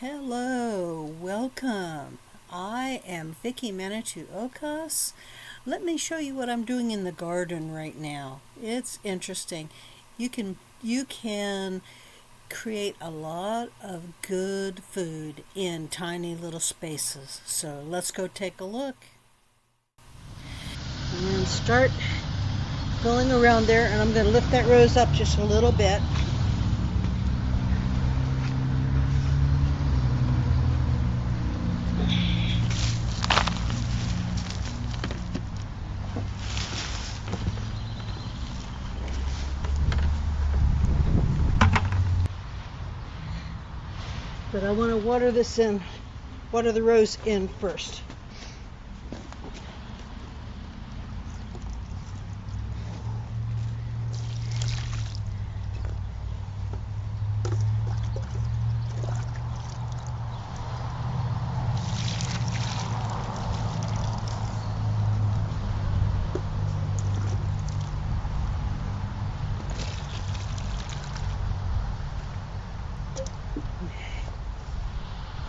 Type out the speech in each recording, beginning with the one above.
Hello, welcome. I am Vicky Manitou Okas. Let me show you what I'm doing in the garden right now. It's interesting. You can create a lot of good food in tiny little spaces. So let's go take a look. I'm going to start going around there, and I'm going to lift that rose up just a little bit. But I want to water the rose in first.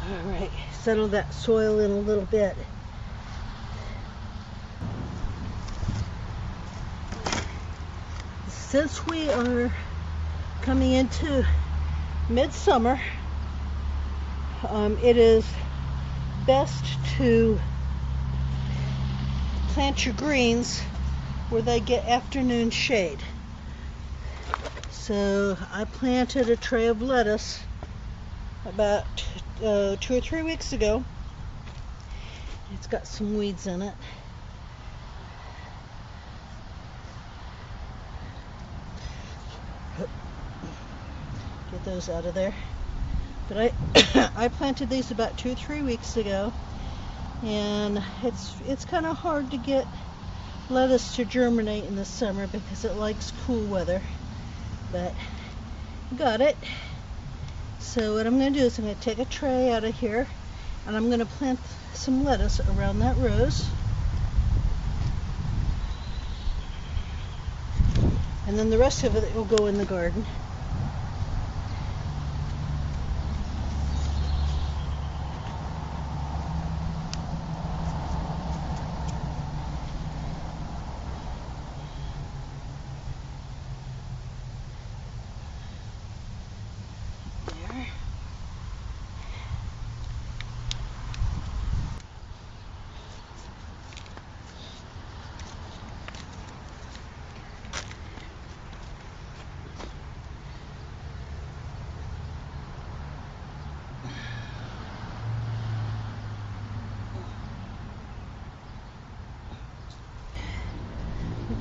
All right, settle that soil in a little bit. Since we are coming into midsummer, it is best to plant your greens where they get afternoon shade. So I planted a tray of lettuce about 2 or 3 weeks ago. It's got some weeds in it. Get those out of there. But I planted these about 2 or 3 weeks ago, and it's kind of hard to get lettuce to germinate in the summer because it likes cool weather. But got it. So what I'm going to do is I'm going to take a tray out of here, and I'm going to plant some lettuce around that rose. And then the rest of it will go in the garden.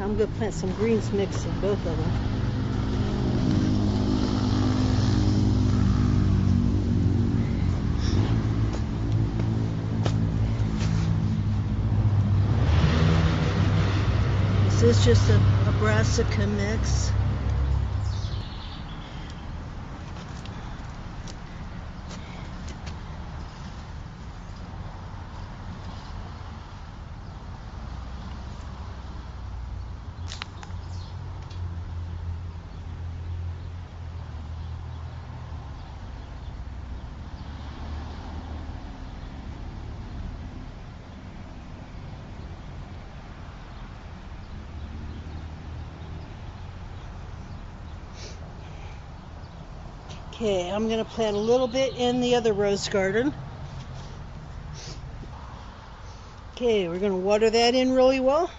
I'm going to plant some greens mixed in both of them. This is just a brassica mix. Okay, I'm going to plant a little bit in the other rose garden. Okay, we're going to water that in really well.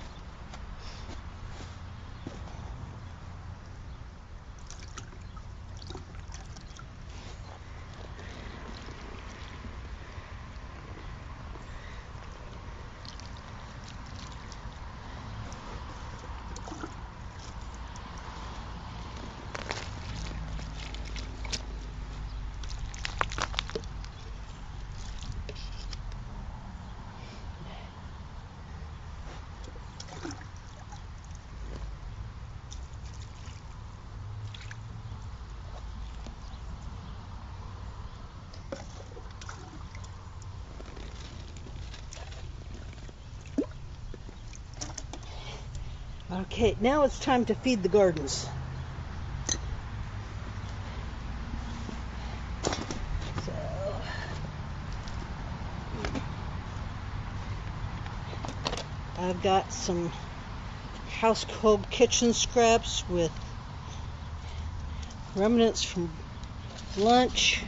Okay, now it's time to feed the gardens. So I've got some household kitchen scraps with remnants from lunch.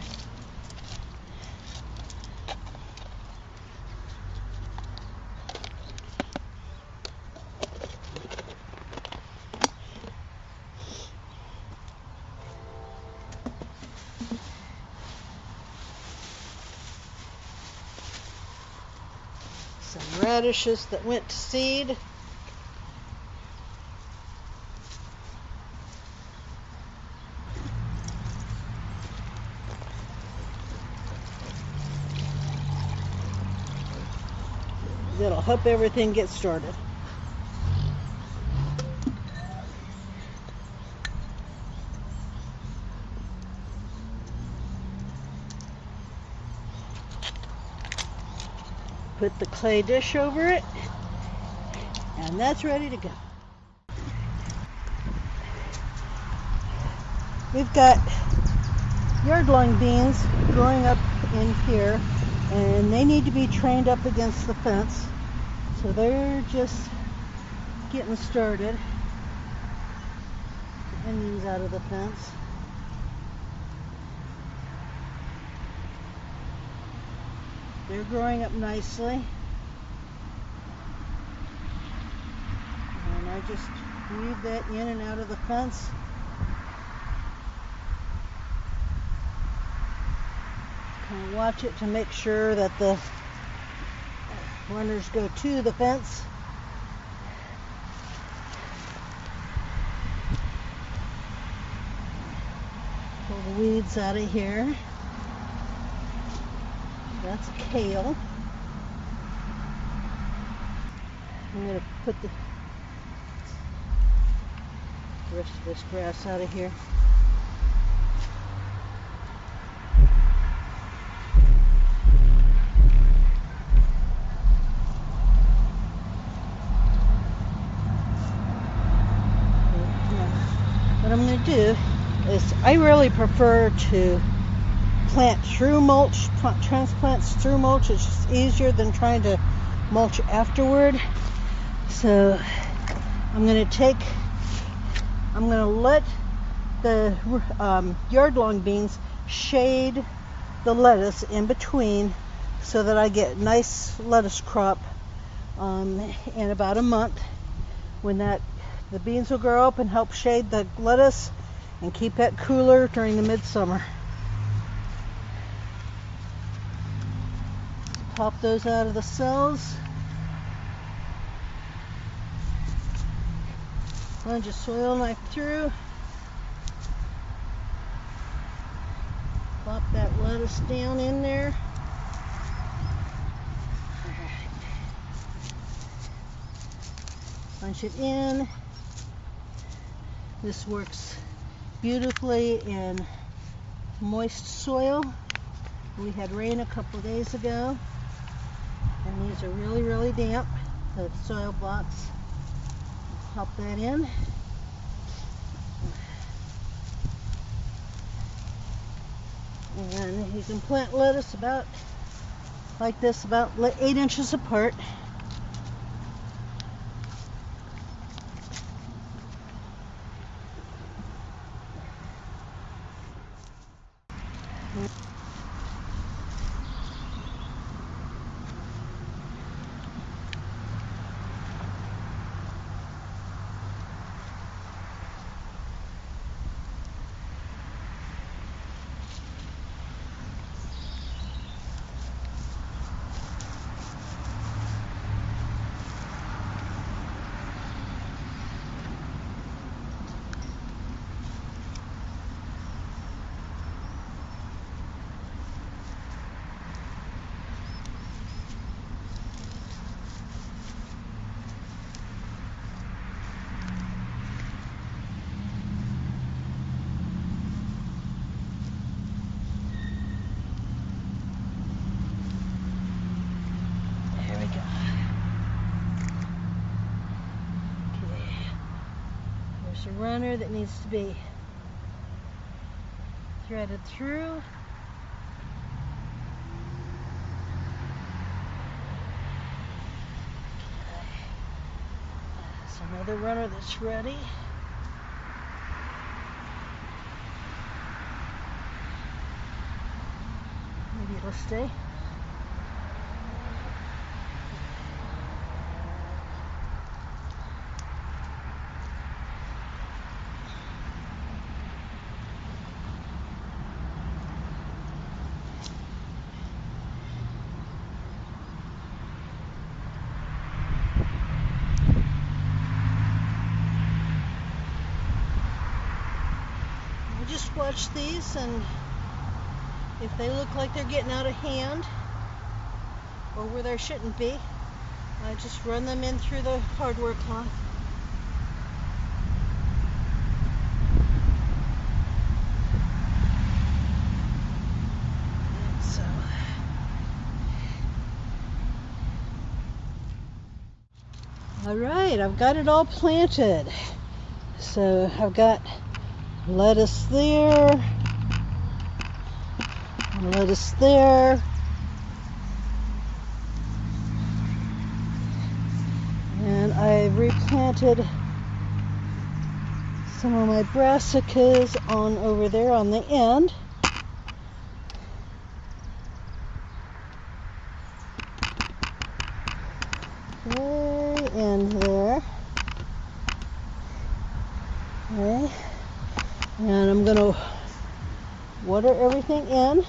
Some radishes that went to seed. That'll help everything get started. Put the clay dish over it, and that's ready to go. We've got yard-long beans growing up in here, and they need to be trained up against the fence, so they're just getting started. Getting these out of the fence. They're growing up nicely, and I just weave that in and out of the fence. Kind of watch it to make sure that the runners go to the fence. Pull the weeds out of here. That's kale. I'm going to put the rest of this grass out of here. What I'm going to do is I really prefer to plant through mulch, transplants through mulch. It's just easier than trying to mulch afterward. So I'm going to let the yard-long beans shade the lettuce in between so that I get nice lettuce crop in about a month, when the beans will grow up and help shade the lettuce and keep that cooler during the midsummer. Pop those out of the cells. Plunge a soil knife through. Plop that lettuce down in there. Punch it in. This works beautifully in moist soil. We had rain a couple days ago, and these are really, really damp, the soil blocks. Pop that in. And you can plant lettuce about like this, about 8 inches apart. A runner that needs to be threaded through. It's another runner that's ready. Maybe it'll stay. I just watch these, and if they look like they're getting out of hand or where they shouldn't be, I just run them in through the hardware cloth. Alright, I've got it all planted. So I've got lettuce there, lettuce there, and I replanted some of my brassicas on over there on the end. Very end there. Okay. And I'm going to water everything in.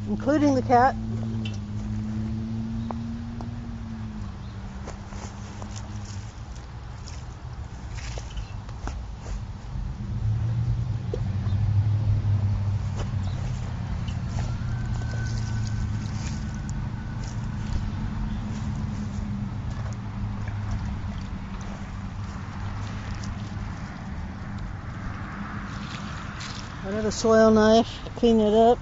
Including the cat. I have a soil knife, clean it up.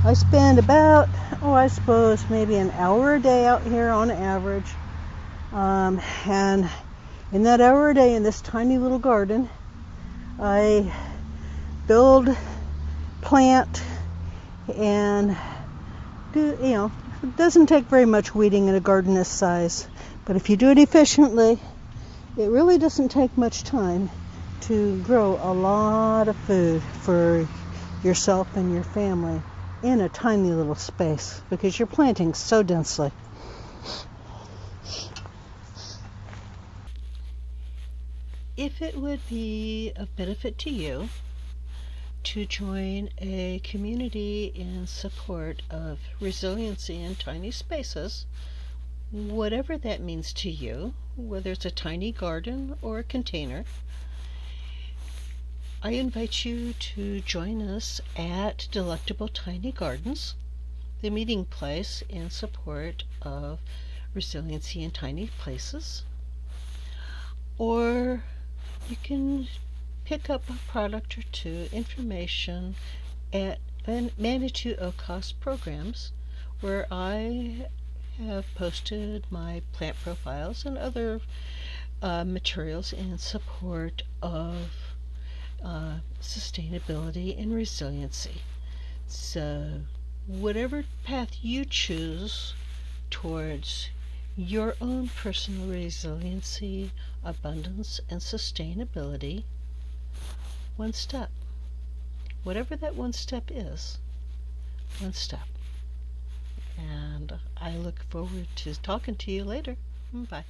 I spend about, I suppose maybe an hour a day out here on average. And in that hour a day in this tiny little garden, I build, plant, and do, it doesn't take very much weeding in a garden this size. But if you do it efficiently, it really doesn't take much time to grow a lot of food for yourself and your family in a tiny little space because you're planting so densely. If it would be of benefit to you to join a community in support of resiliency in tiny spaces, whatever that means to you, whether it's a tiny garden or a container, I invite you to join us at Delectable Tiny Gardens, the meeting place in support of resiliency in tiny places. Or you can pick up a product or two, information at Manitou Ocost programs, where I have posted my plant profiles and other materials in support of sustainability and resiliency. So whatever path you choose towards your own personal resiliency, abundance, and sustainability, one step. Whatever that one step is, one step. And I look forward to talking to you later. Bye.